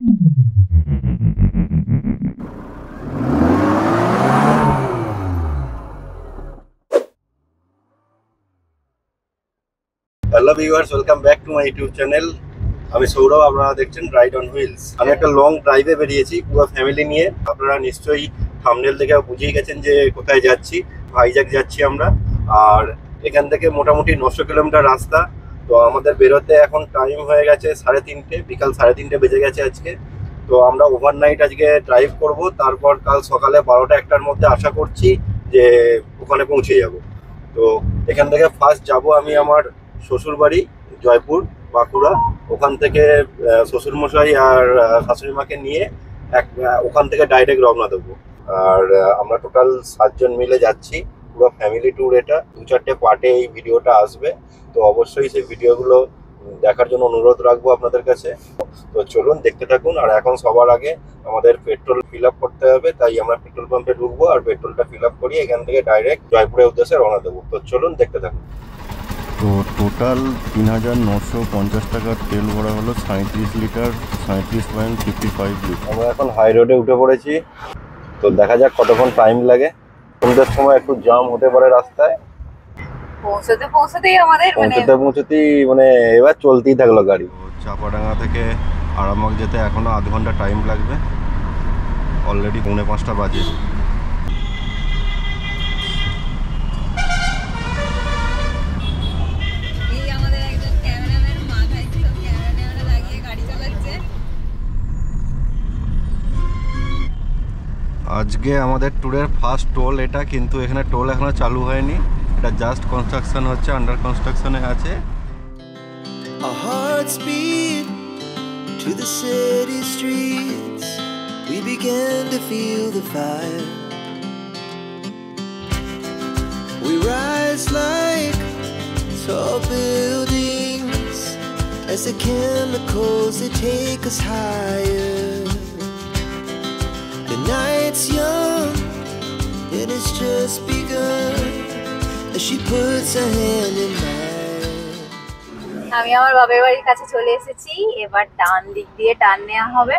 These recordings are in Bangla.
Hello viewers, welcome back to my YouTube channel. আমি সৌরভ, আপনারা দেখছেন রাইড অন হুইলস। আমি একটা লং ড্রাইভে বেরিয়েছি পুরো ফ্যামিলি নিয়ে। আপনারা নিশ্চয়ই থাম্বনেল দেখে বুঝেই গেছেন যে কোথায় যাচ্ছি। ভাইজ্যাক যাচ্ছি আমরা। আর এখান থেকে মোটামুটি 900 কিলোমিটার রাস্তা। তো আমাদের বেরোতে এখন টাইম হয়ে গেছে 3:30, বিকাল 3:30 বেজে গেছে আজকে। তো আমরা ওভারনাইট আজকে ড্রাইভ করব, তারপর কাল সকালে 12টা-1টার মধ্যে আশা করছি যে ওখানে পৌঁছে যাব। তো এখান থেকে ফার্স্ট যাব আমি আমার শ্বশুর বাড়ি জয়পুর, বাঁকুড়া। ওখান থেকে শ্বশুরমশাই আর শাশুড়ি মাকে নিয়ে ওখান থেকে ডাইরেক্ট রওনা দেবো। আর আমরা টোটাল 7 জন মিলে যাচ্ছি, পুরো ফ্যামিলি ট্যুর। এটা 2-4টে পার্টে এই ভিডিওটা আসবে, তো অবশ্যই সেই ভিডিওগুলো দেখার জন্য অনুরোধ রাখবো আপনাদের কাছে। তো চলুন দেখতে থাকুন। আর এখন সবার আগে আমাদের পেট্রোল ফিল আপ করতে হবে, তাই আমরা পেট্রোল পাম্পে ঢুকবো আর পেট্রোলটা ফিল আপ করি এখান থেকে ডাইরেক্ট জয়পুরের উদ্দেশ্যে রওনা দেবো। তো চলুন দেখতে থাকুন। তো টোটাল ৩,৯৫০ টাকার তেল ভরা হলো ৩৭ লিটার, ৩৭.55 লিটার। আমরা এখন হাই রোডে উঠে পড়েছি। তো দেখা যাক কতক্ষণ টাইম লাগে। সন্ধ্যের সময় একটু জাম হতে পারে রাস্তায়। পৌঁছতেই মানে এবার চলতেই থাকলো গাড়ি। চাপাডাঙ্গা থেকে আরামবাগ যেতে এখনো আধ ঘন্টা টাইম লাগবে। অলরেডি 4:45 বাজে। আজকে আমাদের ট্যুরের ফার্স্ট টোল এটা, কিন্তু এখানে টোল এখনো চালু হয়নি। এটা জাস্ট কনস্ট্রাকশন হচ্ছে, আন্ডার কনস্ট্রাকশনে আছে। Our hearts beat to the city streets. We began to feel the fire. We rise like tall buildings as the chemicals they take us higher. The night's young and it's just begun as she puts her hand in mine. আমি আমার বাবার বাড়ির কাছে চলে এসেছি। এবার ডান দিক দিয়ে টার্ন নেওয়া হবে।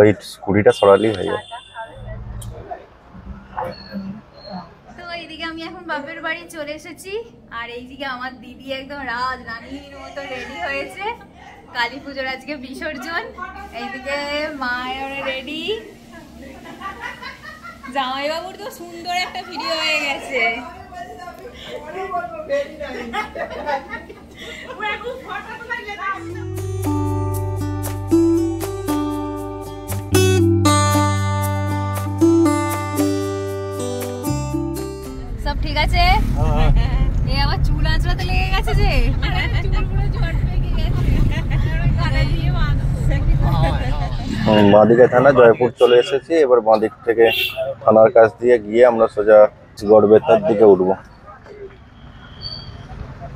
ওই স্কুটিটা সরালেই হয়ে যায়। তো এইদিকে আমি এখন বাপের বাড়ি চলে এসেছি, আর এইদিকে আমার দিদি একদম রাজরানীর মতো রেডি হয়েছে। কালী পুজোর আজকে বিসর্জন। এইদিকে মায়ের রেডি। জামাইবাবুর তো সুন্দর একটা ভিডিও হয়ে গেছে। সব ঠিক আছে? এই আবার চুল আঁচড়াতে লেগে গেছে যে। বাঁদিকে থানা জয়পুর চলে এসেছি। এবার বাঁদিক থেকে থানার কাছ দিয়ে গিয়ে আমরা সোজা গড়বেতার দিকে উঠবো।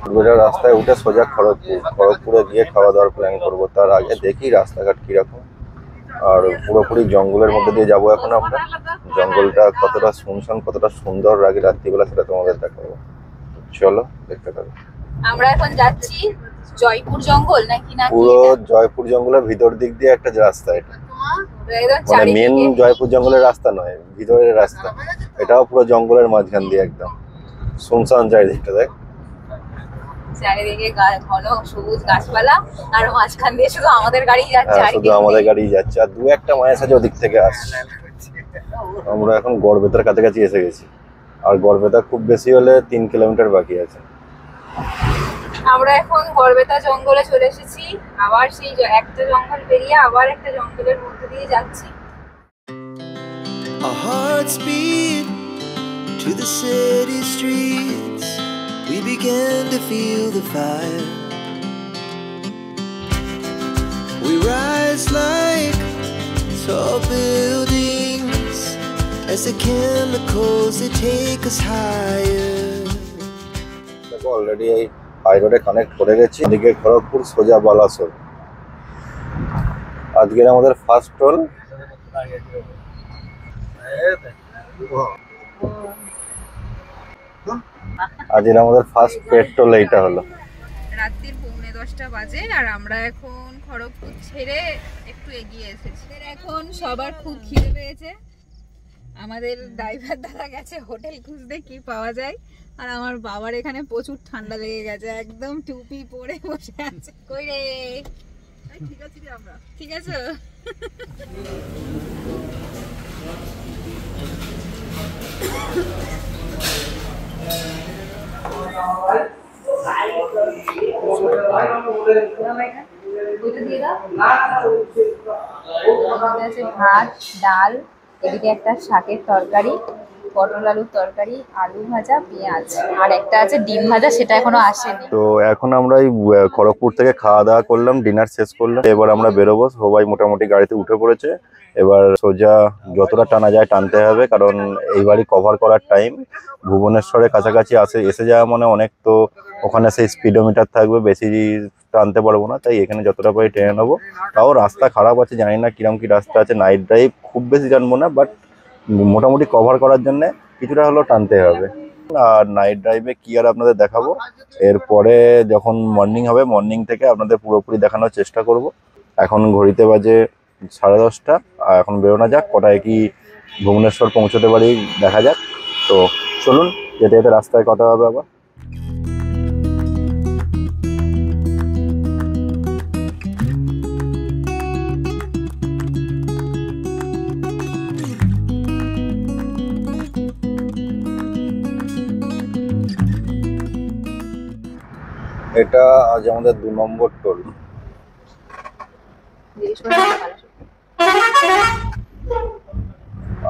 গড়বেতার রাস্তায় উঠে সোজা খড়গপুরে গিয়ে খাওয়া দাওয়ার প্ল্যান করবো। তার আগে দেখি রাস্তাঘাট কিরকম। আর পুরোপুরি জঙ্গলের মধ্যে দিয়ে যাবো এখন আমরা। জঙ্গলটা কতটা শুনশান, কতটা সুন্দর লাগে রাত্রিবেলা, সেটা তোমাদের দেখাবো। চলো দেখতে থাকো। আমরা এখন যাচ্ছি জয়পুর জঙ্গল নাকি না? পুরো জয়পুর জঙ্গলের ভিতর দিক দিয়ে একটা রাস্তা। এটা মানে মেন জয়পুর জঙ্গলের রাস্তা নয়, ভিতরের রাস্তা। এটাও পুরো জঙ্গলের মাঝখান দিয়ে একদম শুনশান চারিদিকটা। দেখ চারিদিকে ঘন সবুজ গাছপালা, আর মাঝখান দিয়ে শুধু আমাদের গাড়ি যাচ্ছে। শুধু আমাদের গাড়ি যাচ্ছে, আর দু একটা মায়ের সাথে ওদিক থেকে আসছে। আমরা এখন গড়বেতার কাছাকাছি এসে গেছি। আর গড়বেতা খুব বেশি হলে 3 কিলোমিটার বাকি আছে। আমরা এখন গড়বেতা জঙ্গলে চলে এসেছি। আবার সেই একটা জঙ্গল পেরিয়ে আবার একটা জঙ্গলের মধ্যে দিয়ে যাচ্ছি। Our hearts beat to the city streets. We began to feel the fire. We rise like tall buildings as the chemicals they take us higher. Already এই হাই রোডে কানেক্ট করে গেছি। এদিকে খড়গপুর, সোজা বালাসোর। আজকের আমাদের ফার্স্ট টোল। আজকের আমাদের ফার্স্ট পেট্রোল এইটা হলো। রাত্রির 10:45 বাজে আর আমরা এখন খড়গপুর ছেড়ে একটু এগিয়ে এসেছি। এখন সবার খুব খিদে পেয়েছে। আমাদের ড্রাইভার দাদা গেছে হোটেল খুঁজতে কি পাওয়া যায়, আর আমার বাবার এখানে প্রচুর ঠান্ডা লেগে গেছে, একদম টুপি পরে বসে আছে। কই রে? ঠিক আছে রে, আমরা ঠিক আছে। ভাত, ডাল, এদিকে একটা শাকের তরকারি, পটল আলুর তরকারি, আলু ভাজা, পেঁয়াজ, আর একটা আছে ডিম ভাজা, সেটা এখনো আসেনি। তো এখন আমরা এই খড়গপুর থেকে খাওয়া দাওয়া করলাম, ডিনার শেষ করলাম। এবার আমরা বেরোবো, সবাই মোটামুটি গাড়িতে উঠে পড়েছে। এবার সোজা যতটা টানা যায় টানতে হবে, কারণ এই বাড়ি কভার করার টাইম। ভুবনেশ্বরের কাছাকাছি এসে যাওয়া মানে অনেক, তো ওখানে সেই স্পিডোমিটার থাকবে, বেশি টানতে পারবো না, তাই এখানে যতটা পারি টেনে নেবো। তাও রাস্তা খারাপ আছে, জানি না কিরম কি রাস্তা আছে। নাইট ড্রাইভ খুব বেশি জানবো না, বাট মোটামুটি কভার করার জন্য কিছুটা হলেও টানতে হবে। আর নাইট ড্রাইভে কি আর আপনাদের দেখাবো, এরপরে যখন মর্নিং হবে, মর্নিং থেকে আপনাদের পুরোপুরি দেখানোর চেষ্টা করব। এখন ঘড়িতে বাজে 10:30, আর এখন বেরোনো যাক। কটায় কি ভুবনেশ্বর পৌঁছতে পারি দেখা যাক। তো চলুন, যেতে যেতে রাস্তায় কথা হবে আবার। এটা আজ আমাদের 2 নম্বর টোল।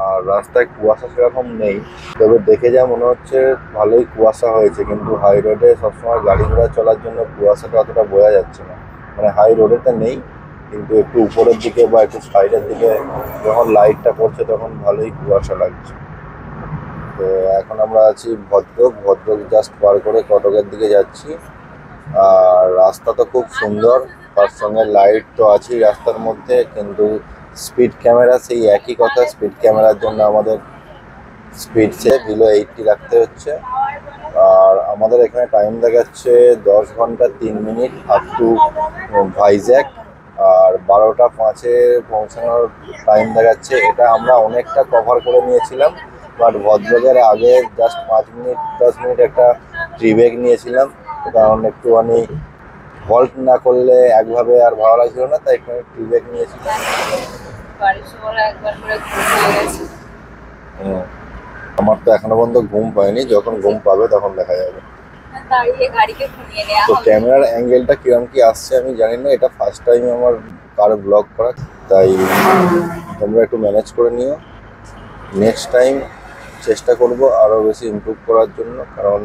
আর রাস্তায় কুয়াশা সেরকম নেই, তবে দেখে যা মনে হচ্ছে ভালোই কুয়াশা হয়েছে, কিন্তু হাই রোডে সবসময় গাড়ি ঘোড়া চলার জন্য কুয়াশাটা অতটা বোঝা যাচ্ছে না। মানে হাই রোডেতে নেই, কিন্তু একটু উপরের দিকে বা একটু সাইডের দিকে যখন লাইটটা পড়ছে তখন ভালোই কুয়াশা লাগছে। তো এখন আমরা আছি ভদ্রক জাস্ট পার করে কটকের দিকে যাচ্ছি। আর রাস্তা তো খুব সুন্দর, তার সঙ্গে লাইট তো আছেই রাস্তার মধ্যে, কিন্তু স্পিড ক্যামেরা সেই একই কথা। স্পিড ক্যামেরার জন্য আমাদের স্পিড বিলো 80 রাখতে হচ্ছে। আর আমাদের এখানে টাইম দেখাচ্ছে 10 ঘন্টা 3 মিনিট আপ টু ভাইজ্যাক, আর 12:05 পৌঁছানোর টাইম দেখাচ্ছে। এটা আমরা অনেকটা কভার করে নিয়েছিলাম, বাট ভদ্রকের আগে জাস্ট 5 মিনিট 10 মিনিট একটা ট্রিবেক নিয়েছিলাম, কারণ একটুখানি হল্ট না করলে একভাবে আর ভালো লাগছিল না, তাই একটু ট্রিবেক নিয়েছিলাম। আমার তো এখনো পর্যন্ত ঘুম পায়নি, যখন ঘুম পাবে তখন দেখা যাবে। তো ক্যামেরার অ্যাঙ্গেলটা কিরম কি আসছে আমি জানি না, এটা ফার্স্ট টাইম আমার কারো ব্লগ করা, তাই তোমরা একটু ম্যানেজ করে নিও। নেক্সট টাইম চেষ্টা করব আরও বেশি ইমপ্রুভ করার জন্য, কারণ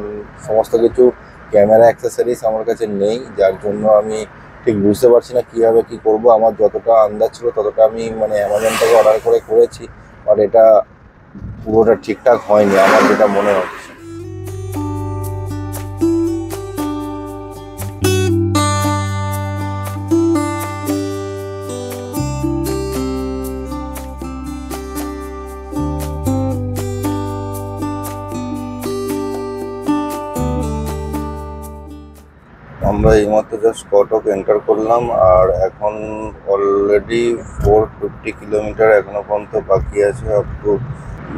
সমস্ত কিছু ক্যামেরা অ্যাক্সেসরিজ আমার কাছে নেই, যার জন্য আমি ঠিক বুঝতে পারছি না কীভাবে কী করব। আমার যতটা আন্দাজ ছিল ততটা আমি মানে অ্যামাজন থেকে অর্ডার করে করেছি, বাট এটা পুরোটা ঠিকঠাক হয়নি আমার যেটা মনে হচ্ছে। আমরা এইমাত্র জাস্ট কটক এন্টার করলাম, আর এখন অলরেডি 450 কিলোমিটার এখনো পর্যন্ত বাকি আছে আপ টু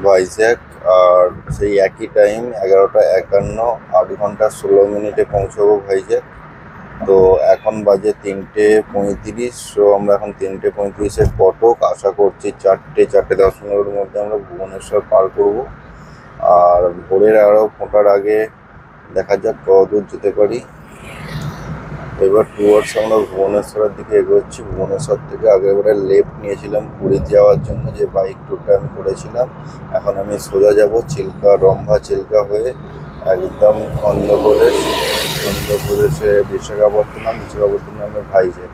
ভাইজ্যাক। আর সেই একই টাইম 11:51, 8 ঘন্টা 16 মিনিটে পৌঁছাবো ভাইজ্যাক। তো এখন বাজে 3:35। সো আমরা এখন 3:35-এ কটক, আশা করছি 4:10-15-এর মধ্যে আমরা ভুবনেশ্বর পার করব। আর ভোরের আরও ফোটার আগে দেখা যাক কত দূর যেতে পারি। এবার টুয়ার্ডস আমরা ভুবনেশ্বরের দিকে এগোচ্ছি। ভুবনেশ্বর থেকে আগেরবারে লেফট নিয়েছিলাম পুরী যাওয়ার জন্য, যে বাইক ট্যুরটা আমি করেছিলাম। এখন আমি সোজা যাব চিল্কা, রম্ভা চিল্কা হয়ে একদম অন্ধ্রপ্রদেশে বিশাখাপত্তনমে ভাইজ্যাক।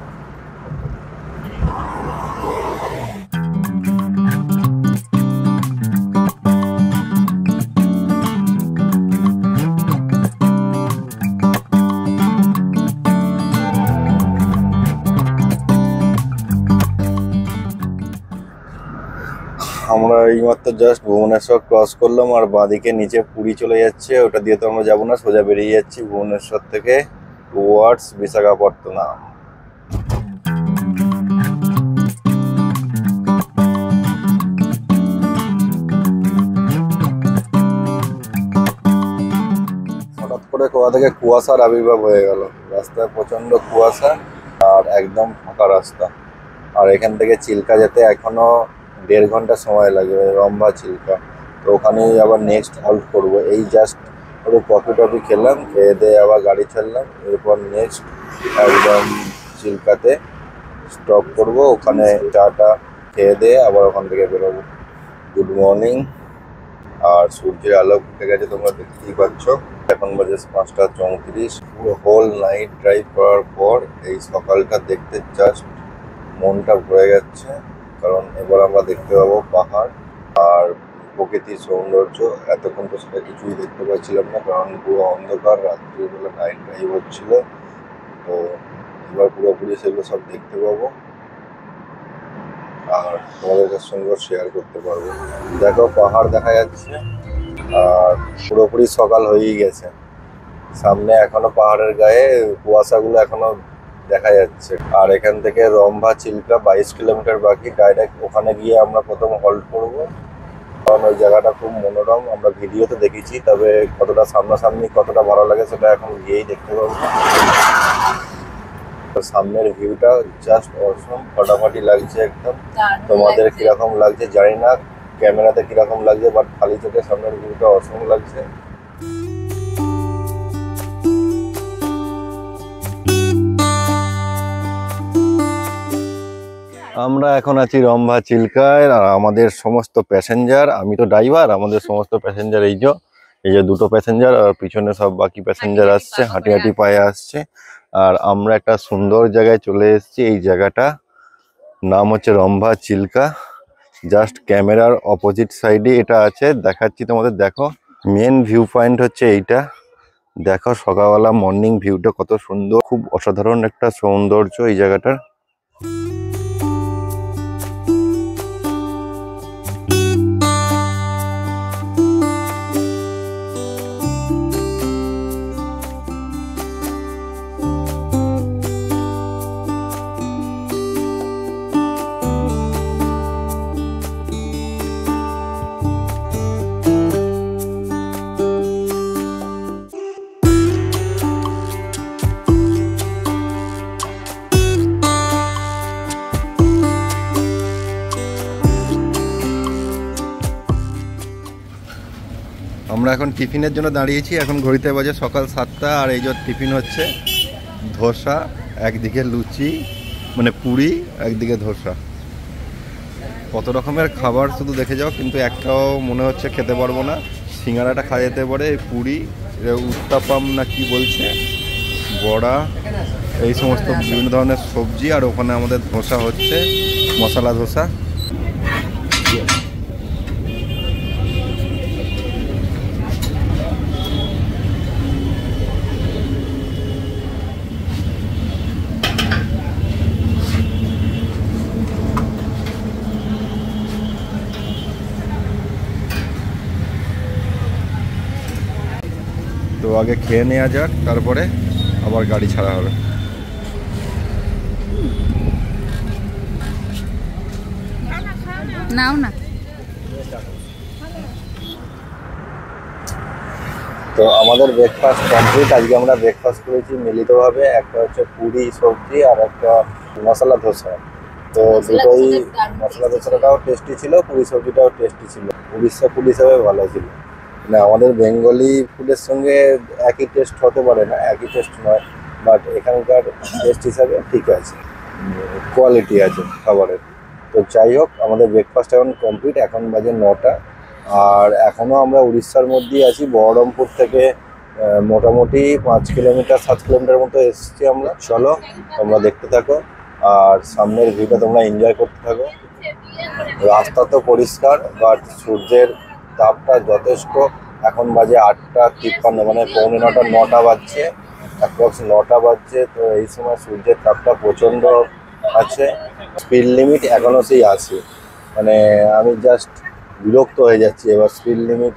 আমরা এইমাত্র জাস্ট ভুবনেশ্বর ক্রস করলাম আর বাঁদিকে নিচে পুরী চলে যাচ্ছে, ওটা দিয়ে তো আমরা যাবো না, সোজা বেরিয়ে যাচ্ছি ভুবনেশ্বর থেকে টুয়ার্ডস বিশাখাপত্তনম। হঠাৎ করে কোথা থেকে কুয়াশার আবির্ভাব হয়ে গেল, রাস্তায় প্রচন্ড কুয়াশা আর একদম ফাঁকা রাস্তা। আর এখান থেকে চিল্কা যেতে এখনো 1.5 ঘন্টা সময় লাগবে, রম্ভা চিল্কা। তো ওখানেই আবার নেক্সট হল্ট করবো। এই জাস্ট একটু কফি টফি খেলাম, খেয়ে দিয়ে আবার গাড়ি ছাড়লাম, এরপর নেক্সট একদম চিল্কাতে স্টপ করব, ওখানে চাটা খেয়ে দিয়ে আবার ওখান থেকে বেরোবো। Good morning. আর সূর্যের আলো উঠে গেছে, তোমরা দেখতেই পাচ্ছ। এখন বাজে 5:34। পুরো হোল নাইট ড্রাইভ করার পর এই সকালটা দেখতে জাস্ট মনটা ভরে যাচ্ছে, কারণ এবার আমরা দেখতে পাবো পাহাড় আর প্রকৃতির সৌন্দর্য। এতক্ষণ তো সেটা কিছুই দেখতে পাচ্ছিলাম না, কারণ পুরো অন্ধকার, রাত্রিবেলা নাইট ড্রাইভ হচ্ছিল। তো এবার পুরোপুরি সেগুলো সব দেখতে পাবো আর তোমাদের সঙ্গে শেয়ার করতে পারবো। দেখো পাহাড় দেখা যাচ্ছে আর পুরোপুরি সকাল হয়েই গেছে। সামনে এখনো পাহাড়ের গায়ে কুয়াশাগুলো এখনো দেখা যাচ্ছে। আর এখান থেকে রম্ভা চিল্কা 22 কিলোমিটার বাকি। ডাইরেক্ট ওখানে গিয়ে আমরা প্রথম হল্ট করব, কারণ ওই জায়গাটা খুব মনোরম। আমরা ভিডিওতে দেখেছি, তবে কতটা সামনাসামনি কতটা ভালো লাগে সেটা এখন গিয়েই দেখতে পাবো। সামনের ভিউটা জাস্ট অসম, ফাটাফাটি লাগছে একদম। তোমাদের কিরকম লাগছে জানি না, ক্যামেরাতে কিরকম লাগছে, বাট খালি চোখে সামনের ভিউটা অসম লাগছে। আমরা এখন আছি রম্ভা চিল্কায় আর আমাদের সমস্ত প্যাসেঞ্জার, আমি তো ড্রাইভার, আমাদের সমস্ত প্যাসেঞ্জার এই যে দুটো প্যাসেঞ্জার আর পিছনে সব বাকি প্যাসেঞ্জার আসছে, হাঁটি হাঁটি পায়ে আসছে। আর আমরা একটা সুন্দর জায়গায় চলে এসেছি। এই জায়গাটা নাম হচ্ছে রম্ভা চিল্কা। জাস্ট ক্যামেরার অপোজিট সাইডে এটা আছে, দেখাচ্ছি তোমাদের। দেখো মেন ভিউ পয়েন্ট হচ্ছে এইটা। দেখো সকালবেলা মর্নিং ভিউটা কত সুন্দর, খুব অসাধারণ একটা সৌন্দর্য এই জায়গাটার। আমরা এখন টিফিনের জন্য দাঁড়িয়েছি। এখন ঘড়িতে বাজে সকাল 7টা। আর এই যে টিফিন হচ্ছে ধোসা, একদিকে লুচি মানে পুরি, একদিকে ধোসা। কত রকমের খাবার শুধু দেখে যাও, কিন্তু একটাও মনে হচ্ছে খেতে পারবো না। সিঙ্গারাটা খাওয়া যেতে পারে, পুরি, উত্তাপাম না কি বলছে, বড়া, এই সমস্ত বিভিন্ন ধরনের সবজি। আর ওখানে আমাদের ধোসা হচ্ছে, মশলা ধোসা। তো আগে খেয়ে নেওয়া যাক, তারপরে আবার গাড়ি ছাড়া হবে। নাও না। তো আমাদের ব্রেকফাস্ট কমপ্লিট। আজকে আমরা ব্রেকফাস্ট করেছি মিলিতভাবে, একটা হচ্ছে পুরি সবজি আর একটা মশলা ধোসা। তো দুটোই, মশলা ধোসাটাও টেস্টি ছিল, পুরি সবজিটাও টেস্টি ছিল। উড়িষ্যা ফুড হিসাবে ভালো ছিল। মানে আমাদের বেঙ্গলি ফুডের সঙ্গে একই টেস্ট হতে পারে না, একই টেস্ট নয়, বাট এখানকার টেস্ট হিসাবে ঠিক আছে, কোয়ালিটি আছে খাবারের। তো যাই হোক, আমাদের ব্রেকফাস্ট এখন কমপ্লিট। এখন বাজে 9টা। আর এখনও আমরা উড়িষ্যার মধ্যেই আছি। বহরমপুর থেকে মোটামুটি 5 কিলোমিটার 7 কিলোমিটার মতো এসেছি আমরা। চলো তোমরা দেখতে থাকো আর সামনের ভিউটা তোমরা এনজয় করতে থাকো। রাস্তা তো পরিষ্কার, বাট সূর্যের তাপটা যথেষ্ট। এখন বাজে 8:53, মানে 8:45, 9টা বাজছে, অ্যাপ্রক্স 9টা বাজছে। তো এই সময় সূর্যের তাপটা প্রচণ্ড আছে। স্পিড লিমিট এখনও সেই 80। মানে আমি জাস্ট বিরক্ত হয়ে যাচ্ছি। এবার স্পিড লিমিট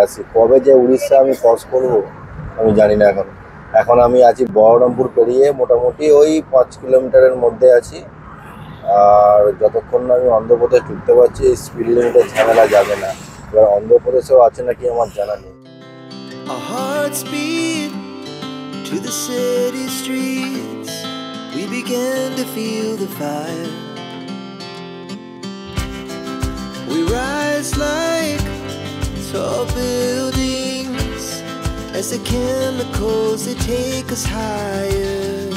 আসি, কবে যে উড়িষ্যা আমি ক্রস করবো আমি জানি না। এখন আমি আছি বহরমপুর পেরিয়ে, মোটামুটি ওই 5 কিলোমিটারের মধ্যে আছি। আর যতক্ষণ না আমি অন্ধ্রপ্রদেশ ঢুকতে পারছি স্পিড লিমিটের ঝামেলা যাবে না। এবার অন্ধ্রপ্রদেশেও আছে নাকি আমার জানা নেই। Our hearts beat to the city streets. We began to feel the fire. We rise like tall buildings as the chemicals they take us higher.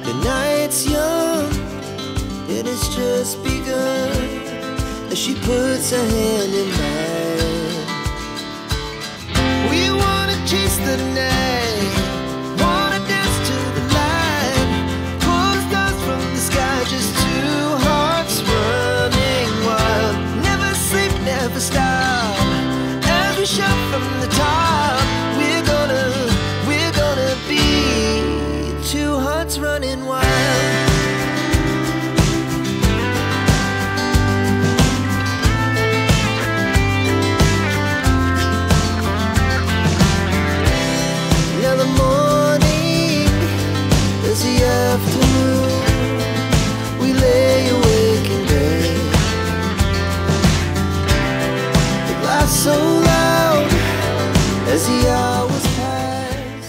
The night's young and it's just begun as she puts her hand in mine. We wanna chase the night, wanna dance to the light, pull the stars from the sky, just two hearts running wild. Never sleep, never stop, as we shout from the top. We're gonna be two hearts running wild. Now the morning is the afternoon. We lay awake in bed. The glass so loud as the hours pass.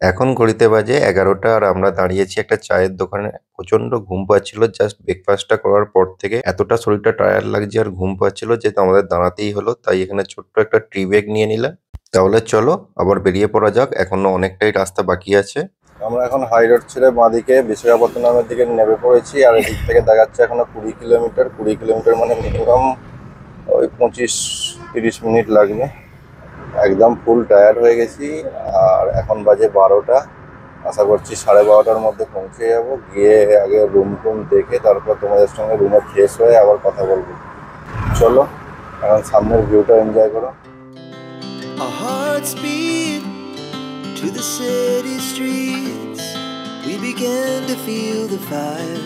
এখন ঘড়িতে বাজে 11টা আর আমরা দাঁড়িয়েছি একটা চায়ের দোকানে। প্রচন্ড ঘুম পাচ্ছিল জাস্ট ব্রেকফাস্টটা করার পর থেকে, এতটা শরীরটা টায়ার্ড লাগছে আর ঘুম পাচ্ছিল যে আমাদের দাঁড়াতেই হলো। তাই এখানে ছোট্ট একটা টি ব্রেক নিয়ে নিলাম। তাহলে চলো আবার বেরিয়ে পড়া যাক, এখনো অনেকটাই রাস্তা বাকি আছে। আমরা এখন হাই রোড ছেড়ে বাঁদিকে বিশাখাপত্তনমের দিকে নেমে পড়েছি। আর এদিক থেকে দেখাচ্ছে এখনো 20 কিলোমিটার। 20 কিলোমিটার মানে মিনিমাম ওই 25-30 মিনিট লাগবে। একদম ফুল টায়ার্ড হয়ে গেছি। আর এখন বাজে 12টা। আশা করছি 12:30টার মধ্যে পৌঁছে যাব। গিয়ে আগে রুম দেখে তারপর তোমাদের সঙ্গে রুমে ফ্রেশ হয়ে আবার কথা বলবো। চলো এখন সামনের ভিউটা এনজয় করো। Our hearts beat to the city streets. We began to feel the fire.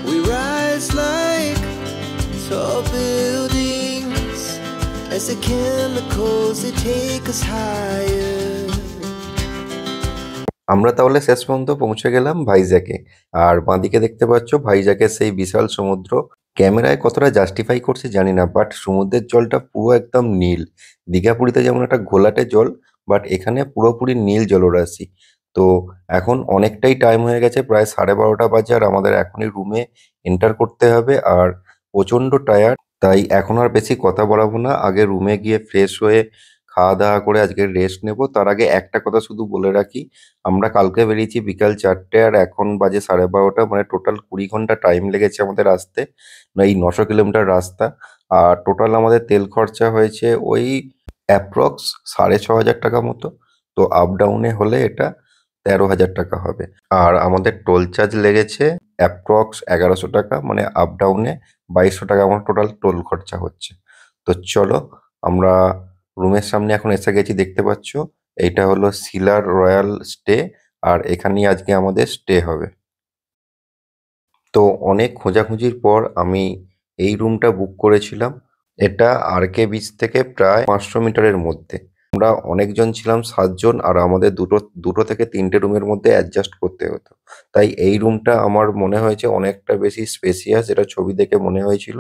We rise like tall buildings as the chemicals they take us higher. আমরা তাহলে শেষ পর্যন্ত পৌঁছে গেলাম ভাইজ্যাকে। আর বাঁদিকে দেখতে পাচ্ছ ভাইজ্যাকের সেই বিশাল সমুদ্র। ক্যামেরায় কতটা জাস্টিফাই করছে জানি না, বাট সমুদ্রের জলটা পুরো একদম নীল। দীঘা পুরীতে যেমন একটা ঘোলাটে জল, বাট এখানে পুরোপুরি নীল জলরাশি। তো এখন অনেকটাই টাইম হয়ে গেছে, প্রায় 12:30টা বাজে। আর আমাদের এখনই রুমে এন্টার করতে হবে। আর প্রচণ্ড টায়ার্ড, তাই এখন আর বেশি কথা বলাবো না। আগে রুমে গিয়ে ফ্রেশ হয়ে খাওয়া দাওয়া করে আজকে রেস্ট নেব। তার আগে একটা কথা শুধু বলে রাখি, আমরা কালকে বেরিয়েছি বিকাল 4টে আর এখন বাজে 12:30, মানে টোটাল 20 ঘন্টা টাইম লেগেছে আমাদের আসতে, এই 900 কিলোমিটার রাস্তা। আর টোটাল আমাদের তেল খরচা হয়েছে ওই অ্যাপ্রক্স 6,500 টাকা মতো। তো আপ ডাউনে হলে এটা 13,000 টাকা হবে। আর আমাদের টোল চার্জ লেগেছে অ্যাপ্রক্স 1100 টাকা, মানে আপ ডাউনে 2200 টাকা আমার টোটাল টোল খরচা হচ্ছে। তো চলো আমরা রুমের সামনে এখন এসে গেছি। দেখতে পাচ্ছ এইটা হলো সিলার রয়্যাল স্টে, আর এখানেই আজকে আমাদের স্টে হবে। তো অনেক খোঁজাখুঁজির পর আমি এই রুমটা বুক করেছিলাম। এটা আরকে বিচ থেকে প্রায় 500 মিটারের মধ্যে। আমরা অনেকজন ছিলাম, 7 জন, আর আমাদের দুটো থেকে 3টে রুমের মধ্যে অ্যাডজাস্ট করতে হতো। তাই এই রুমটা আমার মনে হয়েছে অনেকটা বেশি স্পেসিয়াস, এটা ছবি দেখে মনে হয়েছিল।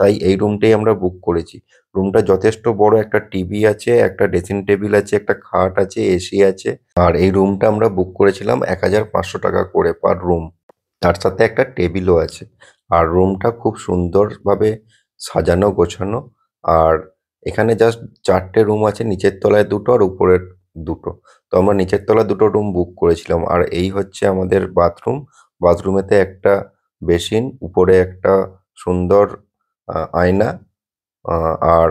তাই এই রুমটাই আমরা বুক করেছি। রুমটা যথেষ্ট বড়, একটা টিভি আছে, একটা ড্রেসিং টেবিল আছে, একটা খাট আছে, এসি আছে। আর এই রুমটা আমরা বুক করেছিলাম 1500 টাকা করে পার রুম। তার সাথে একটা টেবিলও আছে। আর রুমটা খুব সুন্দরভাবে সাজানো গোছানো। আর এখানে জাস্ট 4টে রুম আছে, নিচের তলায় 2টো আর উপরের 2টো। তো আমরা নিচের তলায় 2টো রুম বুক করেছিলাম। আর এই হচ্ছে আমাদের বাথরুম। বাথরুমেতে একটা বেসিন, উপরে একটা সুন্দর আয়না, আর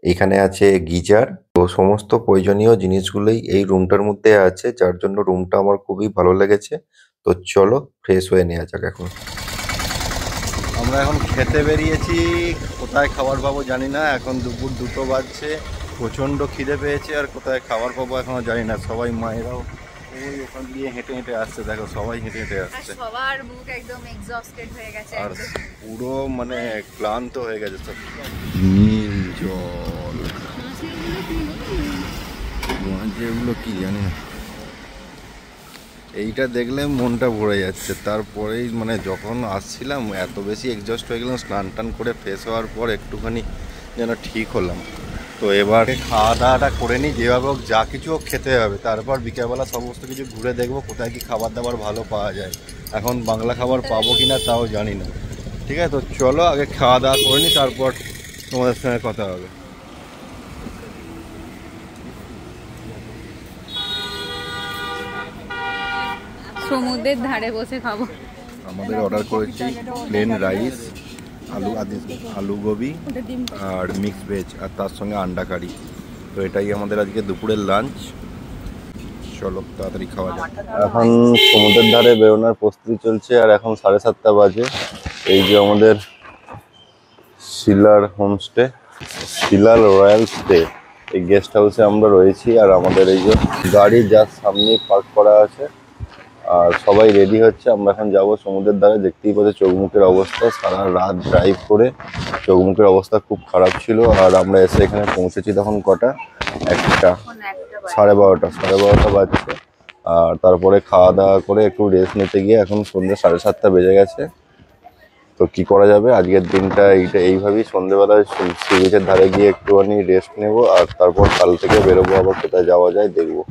এখানে আছে গিজার। তো সমস্ত প্রয়োজনীয় জিনিসগুলোই এই রুমটার মধ্যে আছে, যার জন্য রুমটা আমার খুবই ভালো লেগেছে। তো চলো ফ্রেশ হয়ে নেওয়া যাক এখন। আমরা এখন খেতে বেরিয়েছি, কোথায় খাবার পাবো জানি না। এখন দুপুর 2টো বাজছে, প্রচণ্ড খিদে পেয়েছে। আর কোথায় খাবার পাবো এখনও জানি না। সবাই মায়েরাও ওই ওখান দিয়ে হেঁটে হেঁটে আসছে, দেখো সবাই হেঁটে হেঁটে আর আসছে। সবার মুখ একদম এক্সস্টেড হয়ে গেছে আর একদম। পুরো মানে ক্লান্ত হয়ে গেছে সব। নীল জল, যেগুলো কি জানি না, এইটা দেখলে মনটা ভরে যাচ্ছে। তারপরেই মানে যখন আসছিলাম এত বেশি এক্সস্ট হয়ে গেলাম, স্নান টান করে ফ্রেশ হওয়ার পর একটুখানি যেন ঠিক হলাম। তো এবার খাওয়া দাওয়াটা করে নিই, যেভাবে হোক যা কিছু হোক খেতে হবে। তারপর বিকেলবেলা সমস্ত কিছু ঘুরে দেখবো কোথায় কি খাবার দাবার ভালো পাওয়া যায়। এখন বাংলা খাবার পাবো কি না তাও জানি না। ঠিক আছে, তো চলো আগে খাওয়া দাওয়া করে নিই, তারপর তোমাদের সঙ্গে কথা হবে। সমুদ্রের ধারে বসে খাবো। আমাদের অর্ডার করেছি প্লেন রাইস, আলু গোবি আর মিক্স ভেজ, আর তার সঙ্গে আন্ডা কারি। তো এটাই আমাদের আজকে দুপুরের লাঞ্চ। চলো তাড়াতাড়ি খাওয়া যাক। এখন সমুদ্রের ধারে বেরোনোর প্রস্তুতি চলছে, আর এখন 7:30 বাজে। এই যে আমাদের শিলার হোমস্টে, শিলার রয়্যাল স্টে, এই গেস্ট হাউসে আমরা রয়েছি। আর আমাদের এই যে গাড়ি জাস্ট সামনে পার্ক করা আছে, আর সবাই রেডি হচ্ছে। আমরা এখন যাব সমুদ্রের ধারে। দেখতেই পাচ্ছি চোখমুখের অবস্থা, সারা রাত ড্রাইভ করে চোখমুখের অবস্থা খুব খারাপ ছিল। আর আমরা এসে এখানে পৌঁছেছি তখন কটা, 1টা, 12:30 বাজছে। আর তারপরে খাওয়া দাওয়া করে একটু রেস্ট নিতে গিয়ে এখন সন্ধ্যে 7:30 বেজে গেছে। তো কি করা যাবে, আজকের দিনটা এইভাবেই সন্ধ্যেবেলায় সি বিচের ধারে গিয়ে একটুখানি রেস্ট নেব। আর তারপর কাল থেকে বেরোবো, আবার কোথায় যাওয়া যায় দেখবো।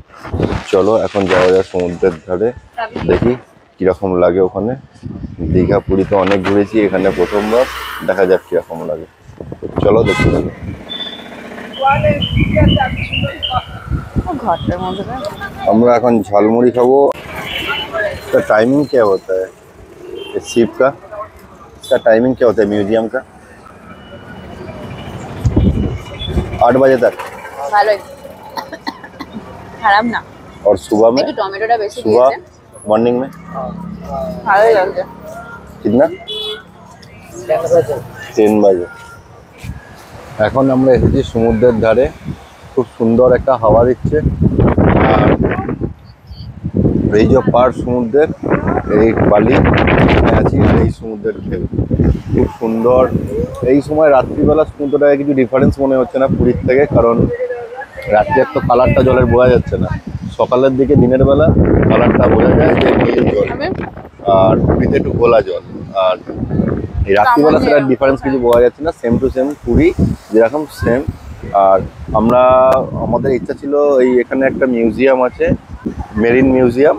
চলো এখন যাওয়া যায় সমুদ্রের ধারে, দেখি কিরকম লাগে ওখানে। দীঘা পুরী তো অনেক ঘুরেছি, এখানে প্রথমবার, দেখা যাক কিরকম লাগে। চলো দেখতে যাবো। আমরা এখন ঝালমুড়ি খাবো। टाइमिंग क्या होता है इस शिप का? इसका टाइमिंग क्या होता है म्यूजियम का? 8 बजे तक। ভালোই, খারাপ না। और सुबह में? একটু টমেটোটা বেশি सुबह দিয়েছে, मॉर्निंग में ভালোই লাগছে। कितना? 3 बजे। এখন আমরা এসেছি সমুদ্রের ধারে, খুব সুন্দর একটা হাওয়া দিচ্ছে। আর এই যে পার সমুদ্রের এই বালি আছি, আর এই সমুদ্রের ঢেউ খুব সুন্দর। এই সময় রাত্রিবেলা সমুদ্রটাকে কিছু ডিফারেন্স মনে হচ্ছে না পুরীর থেকে, কারণ রাত্রের তো কালারটা জলের বোঝা যাচ্ছে না। সকালের দিকে দিনের বেলা কালারটা বোঝা যায় যে নীল জল, আর পুরীতে একটু গোলা জল। আর এই রাত্রিবেলা সেটা ডিফারেন্স কিছু বোঝা যাচ্ছে না, সেম টু সেম পুরী যেরকম সেম। আর আমরা আমাদের ইচ্ছা ছিল এই এখানে একটা মিউজিয়াম আছে, মেরিন মিউজিয়াম,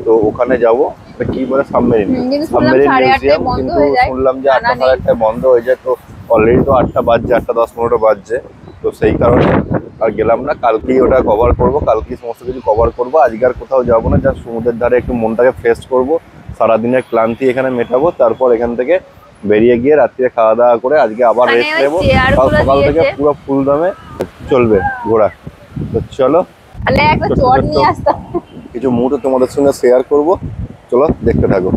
তো ওখানে যাবো। কি বলে সাবমেরিন মিউজিয়াম, কিন্তু শুনলাম যে 8টা 8:30 বন্ধ হয়ে যায়। তো অলরেডি তো 8টা বাজছে, 8টা 10-15 বাজছে। তো সেই কারণে আর গেলাম না, কালকেই ওটা কভার করবো, কালকেই সমস্ত কিছু কভার করবো। আজকে আর কোথাও যাবো না, যা সমুদ্রের ধারে একটু মনটাকে ফ্রেশ করবো, সারাদিনের ক্লান্তি এখানে মেটাবো। তারপর এখান থেকে বেরিয়ে গিয়ে রাত্রে খাওয়া দাওয়া করে আজকে আবার রেস্ট নেবো। সকাল থেকে পুরো ফুল দমে চলবে ঘোরা। তো চলো কিছু মুহূর্ত তোমাদের সঙ্গে শেয়ার করবো, চলো দেখতে থাকো।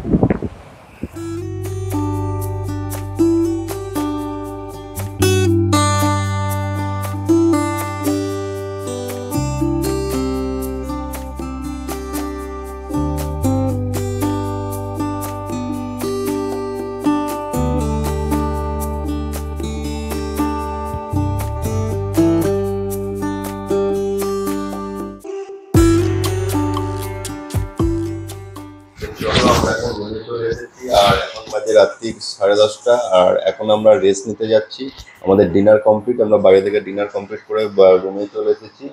আর এখন বাজে রাত্রি 10:30, আর এখন আমরা রেস্ট নিতে যাচ্ছি। আমাদের ডিনার কমপ্লিট, আমরা বাইরে থেকে ডিনার কমপ্লিট করে রুমে চলে এসেছি।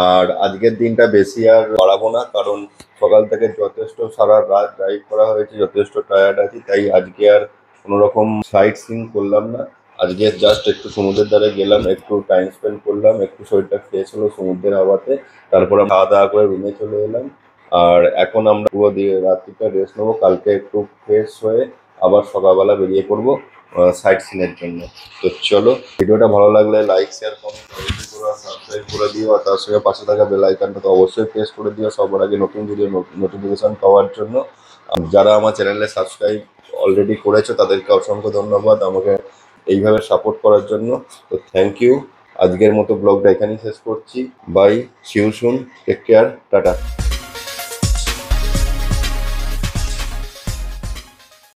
আর আজকের দিনটা বেশি আর বাড়াবো না, কারণ সকাল থেকে যথেষ্ট সারা রাত ড্রাইভ করা হয়েছে, যথেষ্ট টায়ার্ড আছি। তাই আজকে আর কোনোরকম সাইট সিন করলাম না। আজকে জাস্ট একটু সমুদ্রের ধারে গেলাম, একটু টাইম স্পেন্ড করলাম, একটু শরীরটা ফ্রেশ হলো সমুদ্রের হাওয়াতে। তারপরে খাওয়া দাওয়া করে রুমে চলে এলাম। আর এখন আমরা পুরো দিয়ে রাত্রিটা রেস্ট নেবো, কালকে একটু ফ্রেশ হয়ে আবার সকালবেলা বেরিয়ে পড়বো সাইট সিনের জন্য। তো চলো, ভিডিওটা ভালো লাগলে লাইক, শেয়ার, কমেন্ট সাবস্ক্রাইব করে দিও। আর তার সঙ্গে পাশে থাকা বেল আইকনটা তো অবশ্যই প্রেস করে দিও সবার আগে নতুন ভিডিও নোটিফিকেশন পাওয়ার জন্য। যারা আমার চ্যানেলে সাবস্ক্রাইব অলরেডি করেছো তাদেরকে অসংখ্য ধন্যবাদ আমাকে এইভাবে সাপোর্ট করার জন্য। তো থ্যাংক ইউ। আজকের মতো ব্লগটা এখানেই শেষ করছি। Bye, see you soon, take care, tata.